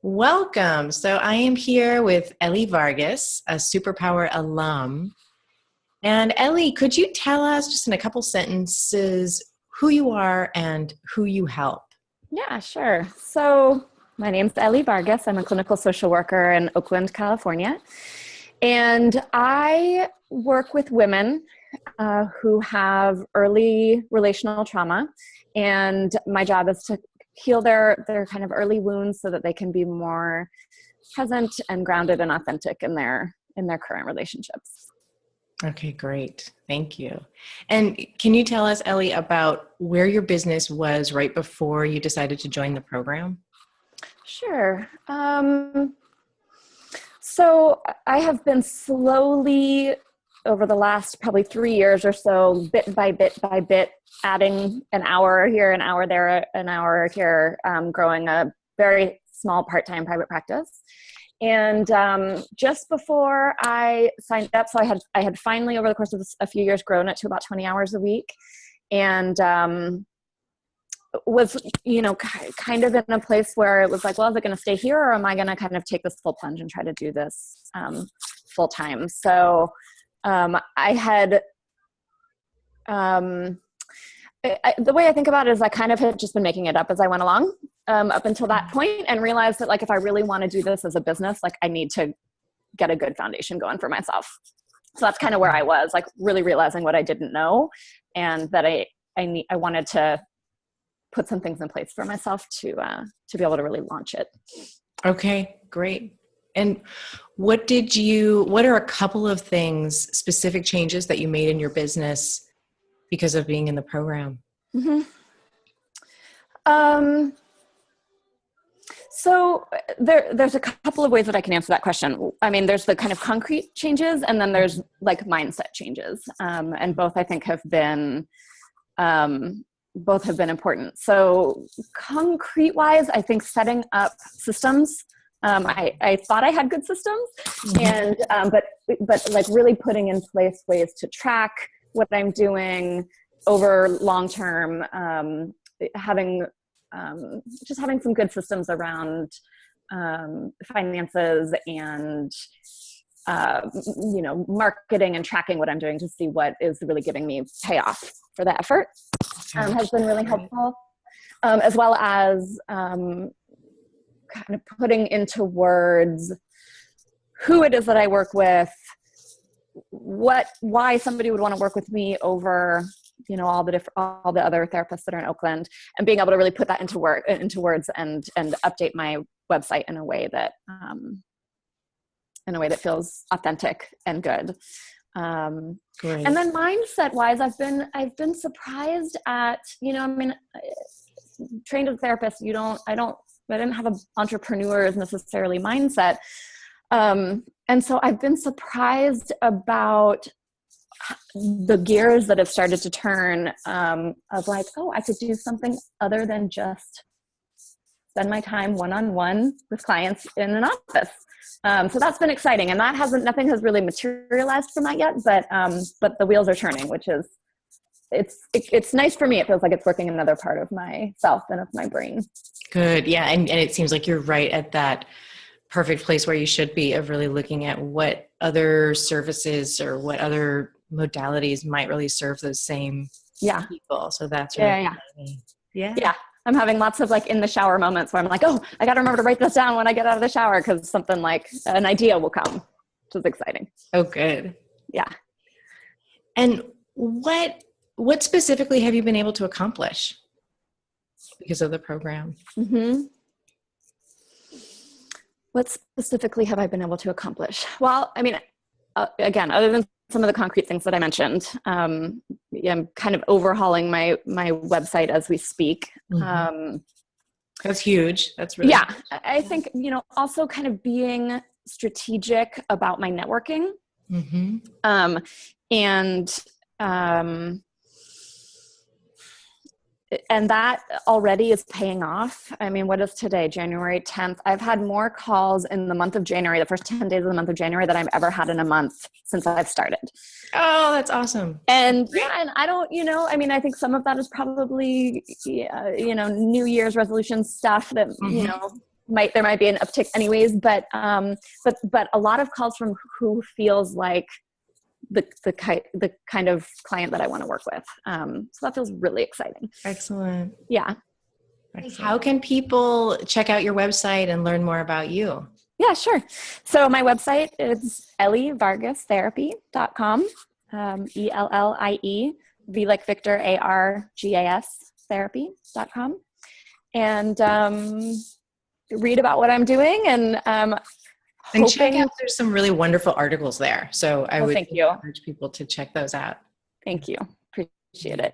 Welcome. So I am here with Ellie Vargas, a Superpower alum. And Ellie, could you tell us just in a couple sentences who you are and who you help? Yeah, sure. So my name's Ellie Vargas. I'm a clinical social worker in Oakland, California. And I work with women who have early relational trauma. And my job is to heal their kind of early wounds so that they can be more present and grounded and authentic in their current relationships. Okay, great. Thank you. And can you tell us, Ellie, about where your business was right before you decided to join the program? Sure. So I have been slowly, over the last probably 3 years or so, bit by bit, adding an hour here, an hour there, an hour here, growing a very small part-time private practice. And just before I signed up, so I had finally, over the course of a few years, grown it to about 20 hours a week, and was, kind of in a place where it was like, well, is it going to stay here, or am I going to kind of take this full plunge and try to do this full time? So I had, the way I think about it is I kind of had just been making it up as I went along up until that point, and realized that, like, if I really want to do this as a business, like, I need to get a good foundation going for myself. So that's kind of where I was, like, really realizing what I didn't know, and that I wanted to put some things in place for myself to be able to really launch it. Okay, great. And what are a couple of things, specific changes that you made in your business because of being in the program? Mm-hmm. So there's a couple of ways that I can answer that question. I mean, there's the kind of concrete changes, and then there's like mindset changes. And both, I think, have been important. So concrete wise, I think setting up systems. I thought I had good systems, and but like really putting in place ways to track what I'm doing over long term, having some good systems around finances and marketing and tracking what I'm doing to see what is really giving me payoff for the effort has been really helpful, as well as kind of putting into words who it is that I work with, why somebody would want to work with me over, all the other therapists that are in Oakland, and being able to really put that into words and update my website in a way that feels authentic and good. Great. And then mindset wise, I've been surprised at, trained as a therapist, I didn't have an entrepreneur's necessarily mindset. And so I've been surprised about the gears that have started to turn, of like, oh, I could do something other than just spend my time one-on-one with clients in an office. So that's been exciting, and nothing has really materialized from that yet, but the wheels are turning, which is, it's nice for me. It feels like it's working another part of myself and of my brain. Good. Yeah. And it seems like you're right at that perfect place where you should be, of really looking at what other services or what other modalities might really serve those same people. So that's really yeah. I'm having lots of like in the shower moments where I'm like, oh, I got to remember to write this down when I get out of the shower, because something like an idea will come, which is exciting. Oh, good. Yeah. And what specifically have you been able to accomplish because of the program? Mm-hmm. What specifically have I been able to accomplish? Well, I mean, again, other than some of the concrete things that I mentioned, I'm kind of overhauling my website as we speak. Mm-hmm. That's huge. That's really huge. I think, also kind of being strategic about my networking. Mm-hmm. And that already is paying off. I mean, what is today? January 10th. I've had more calls in the month of January, the first 10 days of the month of January, than I've ever had in a month since I've started. Oh, that's awesome. And and I don't, I think some of that is probably, New Year's resolution stuff that, there might be an uptick anyways, but a lot of calls from who feels like the kind of client that I want to work with. So that feels really exciting. Excellent. Yeah. Excellent. How can people check out your website and learn more about you? Yeah, sure. So my website is ellievargastherapy.com. ELLIE, V like Victor, ARGAS therapy.com. And read about what I'm doing, and check out, there's some really wonderful articles there. So I would thank you. encourage people to check those out. Thank you. Appreciate it.